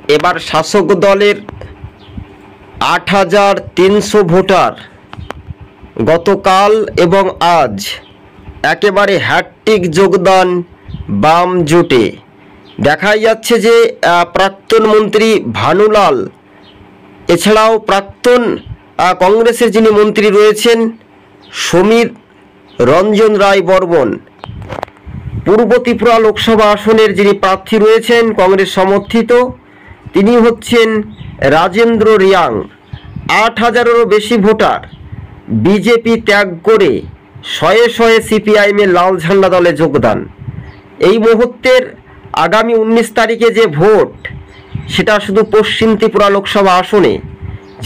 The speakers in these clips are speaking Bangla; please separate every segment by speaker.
Speaker 1: এবার শাসক দলের ৮৩০০ ভোটার গতকাল এবং আজ একেবারে হ্যাটট্রিক যোগদান বাম জোটে। দেখাই যাচ্ছে যে প্রাক্তন মন্ত্রী ভানুলাল, এছাড়াও প্রাক্তন কংগ্রেসের যিনি মন্ত্রী রয়েছেন সমীর রঞ্জন রায় বর্মন, পূর্ব ত্রিপুরা লোকসভা আসনের যিনি প্রার্থী রয়েছেন কংগ্রেস সমর্থিত, তিনি হচ্ছেন রাজেন্দ্র রিয়াং। ৮,০০০-এরও বেশি ভোটার বিজেপি ত্যাগ করে শয়ে শয়ে সিপিআইএমের লাল ঝান্ডা দলে যোগদান। এই মুহূর্তের আগামী ১৯ তারিখে যে ভোট, সেটা শুধু পশ্চিম ত্রিপুরা লোকসভা আসনে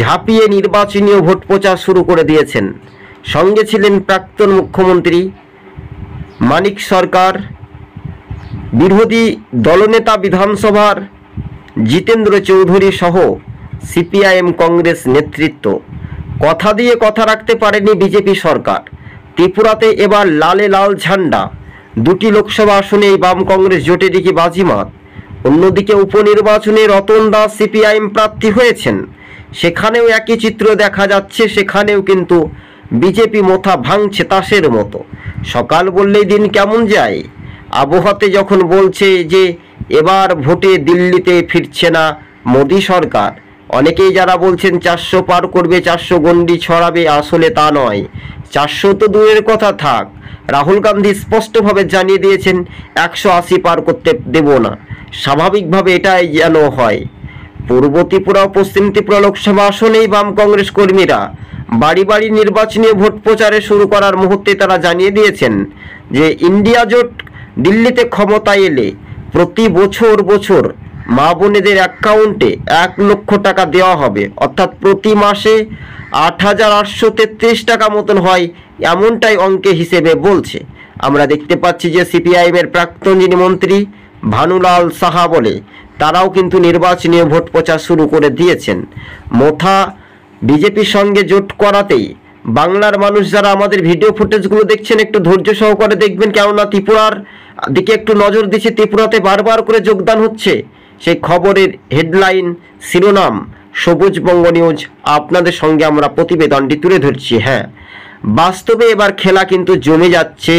Speaker 1: ঝাঁপিয়ে নির্বাচনীয় ভোট প্রচার শুরু করে দিয়েছেন। সঙ্গে ছিলেন প্রাক্তন মুখ্যমন্ত্রী মানিক সরকার, বিরোধী দলনেতা বিধানসভার জিতেন্দ্র চৌধুরী সহ সিপিআইএম কংগ্রেস নেতৃত্ব। কথা দিয়ে কথা রাখতে পারেনি বিজেপি সরকার। ত্রিপুরাতে এবার লালে লাল ঝান্ডা, দুটি লোকসভা আসনে এই বাম কংগ্রেস জোটের দিকে বাজিমাত। অন্যদিকে উপনির্বাচনে রতন দাস সিপিআইএম প্রার্থী হয়েছেন, সেখানেও একই চিত্র দেখা যাচ্ছে। সেখানেও কিন্তু বিজেপি মোথা ভাঙছে তাসের মতো। সকাল বললেই দিন কেমন যায়। আবহাওয়াতে যখন বলছে যে এবার ভোটে দিল্লিতে ফিরছে না মোদী সরকার, অনেকেই যারা বলছেন ৪০০ পার করবে, ৪০০ গণ্ডি ছড়াবে, আসলে তা নয়। ৪০০ তো দূরের কথা থাক, রাহুল গান্ধী স্পষ্টভাবে জানিয়ে দিয়েছেন ১৮০ পার করতে দেব না। স্বাভাবিকভাবে এটাই যেন হয়। পূর্ব ত্রিপুরা ও পশ্চিম ত্রিপুরা লোকসভা আসনেই বাম কংগ্রেস কর্মীরা বাড়ি বাড়ি নির্বাচনী ভোট প্রচারে শুরু করার মুহূর্তে তারা জানিয়ে দিয়েছেন যে ইন্ডিয়া জোট দিল্লিতে ক্ষমতায় এলে প্রতি বছর মা বোনেদের অ্যাকাউন্টে ১ লক্ষ টাকা দেওয়া হবে, অর্থাৎ প্রতি মাসে ৮,৮৩৩ টাকা মতন হয়, এমনটাই অঙ্কে হিসেবে বলছে। আমরা দেখতে পাচ্ছি যে সিপিআইএমের প্রাক্তন যিনি মন্ত্রী ভানুলাল সাহা বলে, তারাও কিন্তু নির্বাচনী ভোট প্রচার শুরু করে দিয়েছেন। মোথা বিজেপির সঙ্গে জোট করাতেই বাংলার মানুষ যারা আমাদের ভিডিও ফুটেজগুলো দেখছেন একটু ধৈর্য সহকারে দেখবেন, কেননা ত্রিপুরার দিকে একটু নজর দিচ্ছে। ত্রিপুরাতে বারবার করে যোগদান হচ্ছে, সেই খবরের হেডলাইন শিরোনাম সবুজ বঙ্গ নিউজ আপনাদের সঙ্গে আমরা প্রতিবেদনটি তুলে ধরছি। হ্যাঁ, বাস্তবে এবার খেলা কিন্তু জমে যাচ্ছে।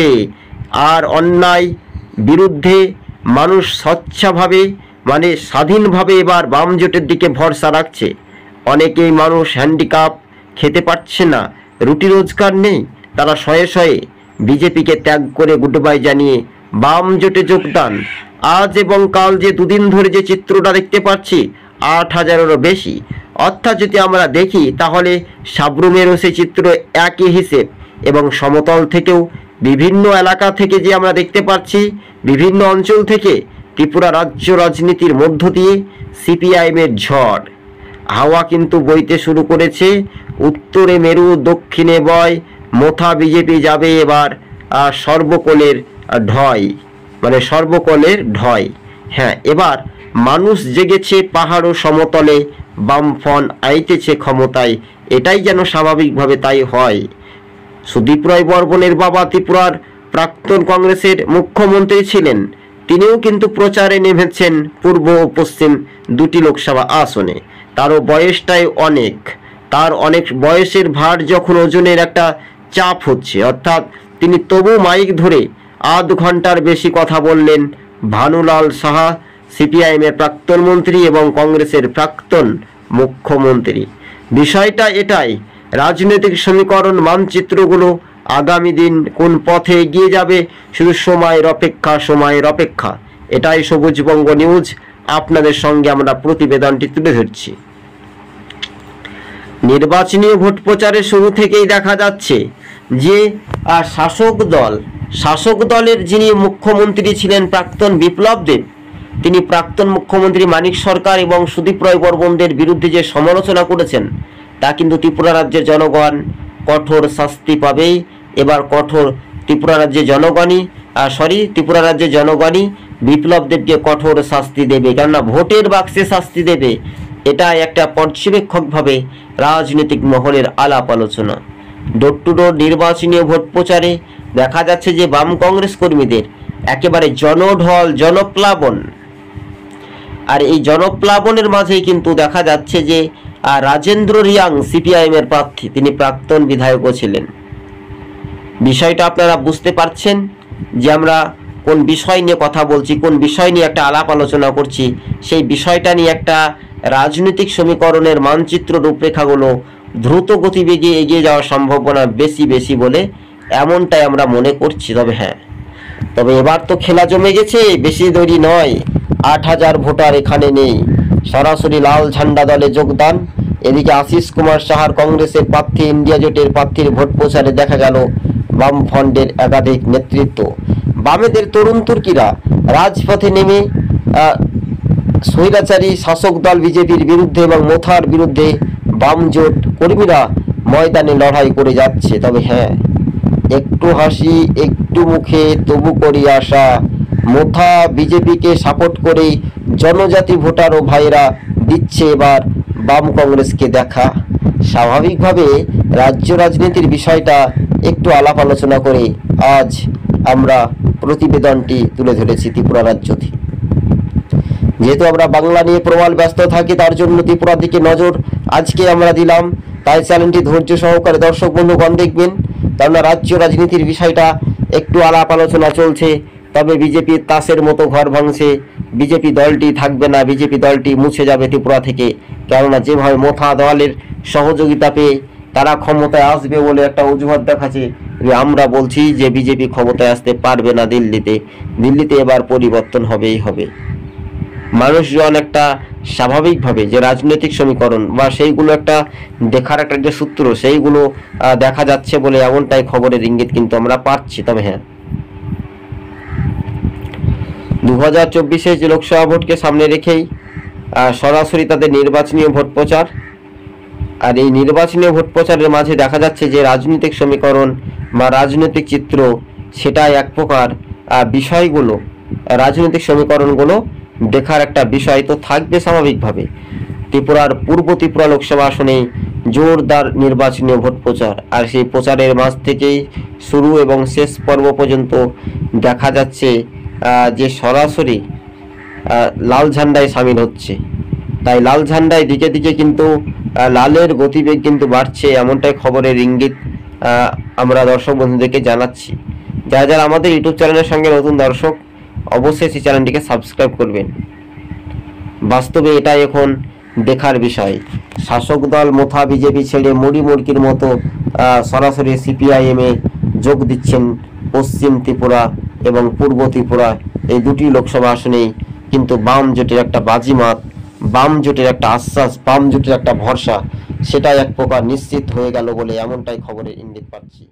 Speaker 1: আর অন্যায় বিরুদ্ধে মানুষ স্বচ্ছভাবে মানে স্বাধীনভাবে এবার বাম জোটের দিকে ভরসা রাখছে। অনেকেই মানুষ হ্যান্ডিক্যাপ, খেতে পারছে না, রুটি রোজগার নেই, তারা শয়ে শয়ে বিজেপিকে ত্যাগ করে গুড বাই জানিয়ে বাম জোটে যোগদান। আজ এবং কাল যে দুদিন ধরে যে চিত্রটা দেখতে পাচ্ছি ৮,০০০-এরও বেশি, অর্থাৎ যদি আমরা দেখি তাহলে সাবরুমেরও সেই চিত্র একই হিসেব। এবং সমতল থেকেও বিভিন্ন এলাকা থেকে যে আমরা দেখতে পাচ্ছি, বিভিন্ন অঞ্চল থেকে ত্রিপুরা রাজ্য রাজনীতির মধ্য দিয়ে সিপিআইএমের ঝড় হাওয়া কিন্তু বইতে শুরু করেছে। উত্তরে মেরু, দক্ষিণে বয়, মোথা বিজেপি যাবে এবার সর্বকলের ঢয়, মানে সর্বকলের ঢয়। হ্যাঁ, এবার মানুষ জেগেছে পাহাড় ও সমতলে, বামফ্রন্ট আইতেছে ক্ষমতায়, এটাই যেন স্বাভাবিকভাবে তাই হয়। সুদীপ রায় বর্মনের বাবা ত্রিপুরার প্রাক্তন কংগ্রেসের মুখ্যমন্ত্রী ছিলেন, তিনিও কিন্তু প্রচারে নেমেছেন পূর্ব ও পশ্চিম দুটি লোকসভা আসনে। তারও বয়সটাই অনেক, তার অনেক বয়সের ভার যখন ওজনের একটা চাপ হচ্ছে, অর্থাৎ তিনি তবু মাইক ধরে আধ ঘন্টার বেশি কথা বললেন। ভানুলাল সাহা সিপিআইএমের প্রাক্তন মন্ত্রী এবং কংগ্রেসের প্রাক্তন মুখ্যমন্ত্রী। বিষয়টা এটাই, রাজনৈতিক সমীকরণ মানচিত্রগুলো আগামী দিন কোন পথে এগিয়ে যাবে শুধু সময়ের অপেক্ষা। এটাই সবুজ বঙ্গ নিউজ আপনাদের সঙ্গে আমরা প্রতিবেদনটি তুলে ধরছি। নির্বাচনী ভোট প্রচারের শুরু থেকেই দেখা যাচ্ছে যে শাসক দলের যিনি মুখ্যমন্ত্রী ছিলেন প্রাক্তন বিপ্লব দেব, তিনি প্রাক্তন মুখ্যমন্ত্রী মানিক সরকার এবং সুদীপ রায় বর্মনদের বিরুদ্ধে যে সমালোচনা করেছেন, তা কিন্তু ত্রিপুরা রাজ্যের জনগণ কঠোর শাস্তি পাবে। এবার ত্রিপুরা রাজ্যের জনগণই বিপ্লব দেবকে কঠোর শাস্তি দেবে, কেননা ভোটের বাক্সে শাস্তি দেবে। এটা একটা পর্যবেক্ষকভাবে রাজনৈতিক মহলের আলাপ আলোচনা। ডোর টু ডোর নির্বাচনী ভোট প্রচারে দেখা যাচ্ছে যে বাম কংগ্রেস কর্মীদের একেবারে জনঢল, জনপ্লাবন। আর এই জনপ্লাবনের মাঝেই কিন্তু দেখা যাচ্ছে যে রাজেন্দ্র রিয়াং সিপিআইএম এর প্রার্থী, তিনি প্রাক্তন বিধায়কও ছিলেন। বিষয়টা আপনারা বুঝতে পারছেন যে আমরা কোন বিষয় নিয়ে কথা বলছি, কোন বিষয় নিয়ে একটা আলাপ আলোচনা করছি। সেই বিষয়টা নিয়ে একটা রাজনৈতিক সমীকরণের মানচিত্র রূপরেখাগুলো দ্রুত গতিবেগে এগিয়ে যাওয়ার সম্ভাবনা বেশি বলে এমনটাই আমরা মনে করছি। তবে এবার তো খেলা জমে গেছে, বেশি দেরি নয়। 8,000 ভোটার এখানে নেই, সরাসরি লাল ঝান্ডা দলে যোগদান। এদিকে আশিস কুমার সাহার কংগ্রেসের প্রার্থী, ইন্ডিয়া জোটের প্রার্থীর ভোট প্রচারে দেখা গেল বাম ফ্রন্টের একাধিক নেতৃত্ব। বামেদের তরুণ তুর্কিরা রাজপথে নেমে স্বৈরাচারী শাসক দল বিজেপির বিরুদ্ধে এবং মোথার বিরুদ্ধে বাম জোট কর্মীরা ময়দানে লড়াই করে যাচ্ছে। তবে একটু হাসি একটু মুখে তবু করি আশা, মোথা বিজেপিকে সাপোর্ট করে জনজাতি ভোটার ও ভাইরা দিচ্ছে এবার বাম কংগ্রেসকে দেখা। স্বাভাবিকভাবে রাজ্য রাজনীতির বিষয়টা একটু আলাপ আলোচনা করে আজ আমরা প্রতিবেদনটি তুলে ধরেছি ত্রিপুরা রাজ্য থেকে। যেহেতু আমরা বাংলা নিয়ে প্রবল ব্যস্ত থাকি, তার জন্য ত্রিপুরার দিকে নজর আজকে আমরা দিলাম। তাই চ্যানেলটি ধৈর্য সহকারে দর্শক বন্ধুগণ দেখবেন, কারণ রাজ্য রাজনীতির বিষয়টা একটু আলাপ আলোচনা চলছে। তবে বিজেপির তাসের মতো ঘর ভাঙছে, বিজেপি দলটি থাকবে না, বিজেপি দলটি মুছে যাবে ত্রিপুরা থেকে। কেননা যেভাবে মোথা দলের সহযোগিতা পেয়ে তারা ক্ষমতায় আসবে বলে একটা অজুহাত দেখাচ্ছে, আমরা বলছি যে বিজেপি ক্ষমতায় আসতে পারবে না। দিল্লিতে এবার পরিবর্তন হবেই হবে। মানুষজন একটা স্বাভাবিকভাবে যে রাজনৈতিক সমীকরণ বা সেইগুলো একটা দেখার একটা যে সূত্র, সেইগুলো দেখা যাচ্ছে বলে এমনটাই খবরের ইঙ্গিত কিন্তু আমরা পাচ্ছি। তবে 2024 যে লোকসভা ভোটকে সামনে রেখেই সরাসরি তাদের নির্বাচনী ভোট প্রচার। আর এই নির্বাচনী ভোট প্রচারের মাঝে দেখা যাচ্ছে যে রাজনৈতিক সমীকরণ বা রাজনৈতিক চিত্র, সেটা এক প্রকার বিষয়গুলো, রাজনৈতিক সমীকরণগুলো দেখার একটা বিষয় তো থাকবে স্বাভাবিকভাবে। ত্রিপুরার পূর্ব ত্রিপুরা লোকসভা আসনে জোরদার নির্বাচনী ভোট প্রচার, আর সেই প্রচারের মাঝ থেকেই শুরু এবং শেষ পর্ব পর্যন্ত দেখা যাচ্ছে যে সরাসরি লাল ঝান্ডায় সামিল হচ্ছে। তাই লাল ঝান্ডায় দিকে দিকে কিন্তু লালের গতিবেগ কিন্তু বাড়ছে, এমনটাই খবরের ইঙ্গিত আমরা দর্শক বন্ধুদেরকে জানাচ্ছি। যারা আমাদের ইউটিউব চ্যানেলের সঙ্গে নতুন দর্শক, অবশ্যই সেই চ্যানেলটিকে সাবস্ক্রাইব করবেন। বাস্তবে এটাই এখন দেখার বিষয়। শাসক দল মোথা বিজেপি ছেড়ে মুড়ি মুড়কির মতো সরাসরি সিপিআইএমে যোগ দিচ্ছেন পশ্চিম ত্রিপুরা এবং পূর্ব ত্রিপুরা, এই দুটি লোকসভা আসনেই কিন্তু বাম জোটের একটা বাজিমাত, বাম জোটের একটা আশ্বাস, বাম জোটের একটা ভরসা, সেটাই এক প্রকার নিশ্চিত হয়ে গেল বলে এমনটাই খবরের ইঙ্গিত পাচ্ছি।